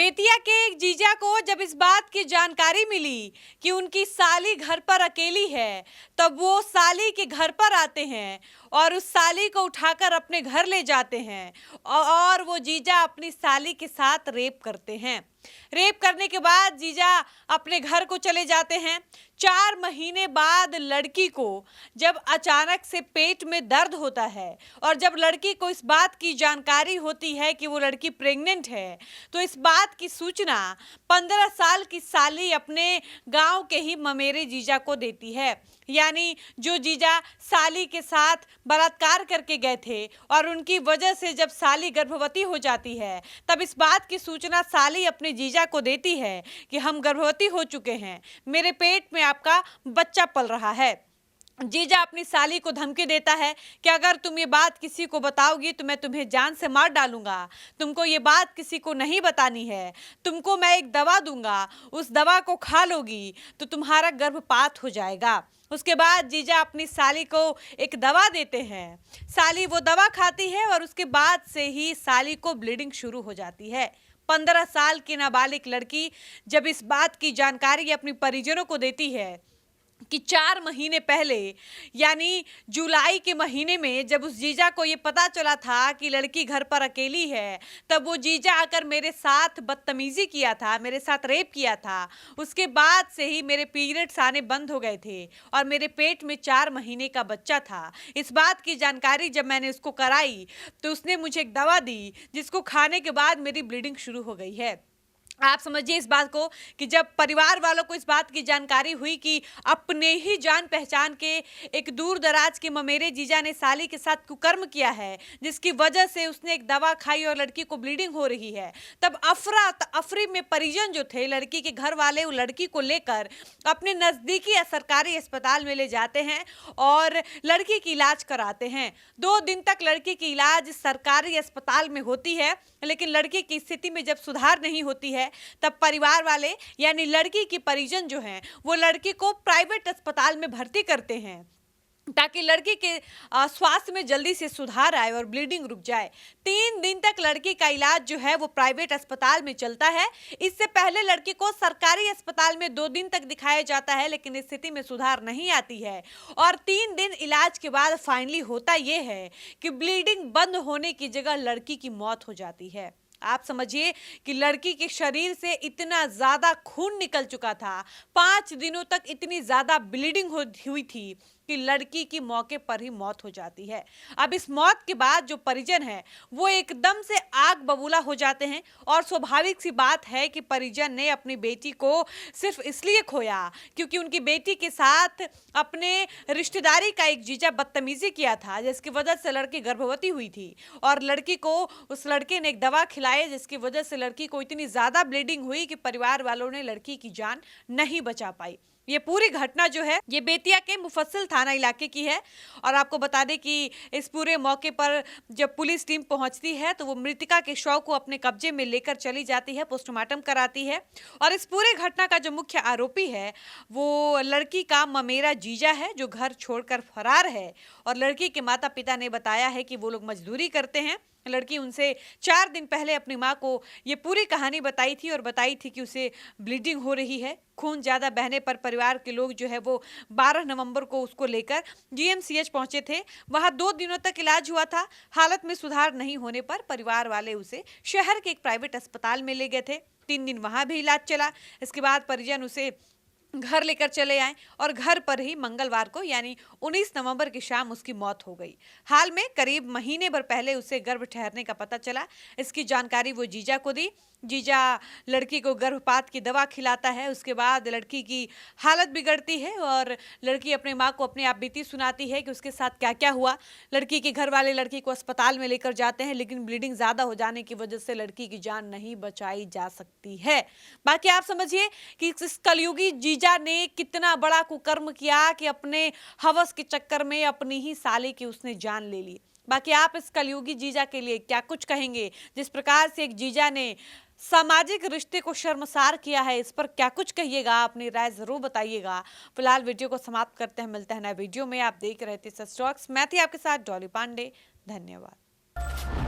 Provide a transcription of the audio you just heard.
बेतिया के एक जीजा को जब इस बात की जानकारी मिली कि उनकी साली घर पर अकेली है, तब वो साली के घर पर आते हैं और उस साली को उठाकर अपने घर ले जाते हैं और वो जीजा अपनी साली के साथ रेप करते हैं। रेप करने के बाद जीजा अपने घर को चले जाते हैं। 4 महीने बाद लड़की को जब अचानक से पेट में दर्द होता है और जब लड़की को इस बात की जानकारी होती है कि वो लड़की प्रेग्नेंट है, तो इस बात की सूचना 15 साल की साली अपने गांव के ही ममेरे जीजा को देती है। यानी जो जीजा साली के साथ बलात्कार करके गए थे और उनकी वजह से जब साली गर्भवती हो जाती है, तब इस बात की सूचना साली अपने जीजा को देती है कि हम गर्भवती हो चुके हैं, मेरे पेट में आपका बच्चा पल रहा है। जीजा अपनी साली को धमकी देता है कि अगर तुम ये बात किसी को बताओगी तो मैं तुम्हें जान से मार डालूंगा, तुमको ये बात किसी को नहीं बतानी है, तुमको मैं एक दवा दूंगा, उस दवा को खा लोगी तो तुम्हारा गर्भपात हो जाएगा। उसके बाद जीजा अपनी साली को एक दवा देते हैं। साली वो दवा खाती है और उसके बाद से ही साली को ब्लीडिंग शुरू हो जाती है। 15 साल की नाबालिग लड़की जब इस बात की जानकारी अपनी परिजनों को देती है कि 4 महीने पहले यानी जुलाई के महीने में जब उस जीजा को ये पता चला था कि लड़की घर पर अकेली है, तब वो जीजा आकर मेरे साथ बदतमीजी किया था, मेरे साथ रेप किया था। उसके बाद से ही मेरे पीरियड्स आने बंद हो गए थे और मेरे पेट में 4 महीने का बच्चा था। इस बात की जानकारी जब मैंने उसको कराई तो उसने मुझे एक दवा दी जिसको खाने के बाद मेरी ब्लीडिंग शुरू हो गई है। आप समझिए इस बात को कि जब परिवार वालों को इस बात की जानकारी हुई कि अपने ही जान पहचान के एक दूर दराज के ममेरे जीजा ने साली के साथ कुकर्म किया है, जिसकी वजह से उसने एक दवा खाई और लड़की को ब्लीडिंग हो रही है, तब अफरा तफरी में परिजन जो थे, लड़की के घर वाले वो लड़की को लेकर अपने नज़दीकी सरकारी अस्पताल में ले जाते हैं और लड़की की इलाज कराते हैं। 2 दिन तक लड़की की इलाज सरकारी अस्पताल में होती है, लेकिन लड़की की स्थिति में जब सुधार नहीं होती है, तब परिवार वाले यानी लड़की की परिजन जो हैं वो लड़की को प्राइवेट अस्पताल में भर्ती करते हैं ताकि लड़की के स्वास्थ्य में जल्दी से सुधार आए और ब्लीडिंग रुक जाए। 3 दिन तक लड़की का इलाज जो है वो प्राइवेट अस्पताल में चलता है। इससे पहले लड़की को सरकारी अस्पताल में 2 दिन तक दिखाया जाता है, लेकिन स्थिति में सुधार नहीं आती है और 3 दिन इलाज के बाद फाइनली होता ये है कि ब्लीडिंग बंद होने की जगह लड़की की मौत हो जाती है। आप समझिए कि लड़की के शरीर से इतना ज़्यादा खून निकल चुका था, 5 दिनों तक इतनी ज़्यादा ब्लीडिंग हुई थी कि लड़की की मौके पर ही मौत हो जाती है। अब इस मौत के बाद जो परिजन है वो एकदम से आग बबूला हो जाते हैं और स्वाभाविक सी बात है कि परिजन ने अपनी बेटी को सिर्फ इसलिए खोया क्योंकि उनकी बेटी के साथ अपने रिश्तेदारी का एक जीजा बदतमीजी किया था, जिसकी वजह से लड़की गर्भवती हुई थी और लड़की को उस लड़के ने एक दवा खिलाई जिसकी वजह से लड़की को इतनी ज़्यादा ब्लीडिंग हुई कि परिवार वालों ने लड़की की जान नहीं बचा पाई। ये पूरी घटना जो है ये बेतिया के मुफस्सिल थाना इलाके की है और आपको बता दें कि इस पूरे मौके पर जब पुलिस टीम पहुंचती है तो वो मृतका के शव को अपने कब्जे में लेकर चली जाती है, पोस्टमार्टम कराती है और इस पूरे घटना का जो मुख्य आरोपी है वो लड़की का ममेरा जीजा है जो घर छोड़कर फरार है और लड़की के माता पिता ने बताया है कि वो लोग मजदूरी करते हैं। लड़की उनसे 4 दिन पहले अपनी माँ को ये पूरी कहानी बताई थी और बताई थी कि उसे ब्लीडिंग हो रही है। खून ज़्यादा बहने पर परिवार के लोग जो है वो 12 नवंबर को उसको लेकर जीएमसीएच पहुंचे थे। वहां 2 दिनों तक इलाज हुआ था। हालत में सुधार नहीं होने पर परिवार वाले उसे शहर के एक प्राइवेट अस्पताल में ले गए थे। 3 दिन वहां भी इलाज चला। इसके बाद परिजन उसे घर लेकर चले आए और घर पर ही मंगलवार को यानी 19 नवंबर की शाम उसकी मौत हो गई। हाल में करीब महीने भर पहले उसे गर्भ ठहरने का पता चला। इसकी जानकारी वो जीजा को दी। जीजा लड़की को गर्भपात की दवा खिलाता है। उसके बाद लड़की की हालत बिगड़ती है और लड़की अपने माँ को अपनी आप बीती सुनाती है कि उसके साथ क्या क्या हुआ। लड़की के घर वाले लड़की को अस्पताल में लेकर जाते हैं, लेकिन ब्लीडिंग ज़्यादा हो जाने की वजह से लड़की की जान नहीं बचाई जा सकती है। बाकी आप समझिए कि इस कलयुगी जीजा ने कितना बड़ा कुकर्म किया कि अपने हवस के चक्कर में अपनी ही साली की उसने जान ले ली। बाकी आप इस कलयुगी जीजा के लिए क्या कुछ कहेंगे? जिस प्रकार से एक जीजा ने सामाजिक रिश्ते को शर्मसार किया है, इस पर क्या कुछ कहिएगा? अपनी राय जरूर बताइएगा। फिलहाल वीडियो को समाप्त करते हैं, मिलते हैं नए वीडियो में। आप देख रहे थे सच टॉक्स, मैं थी आपके साथ डॉली पांडे। धन्यवाद।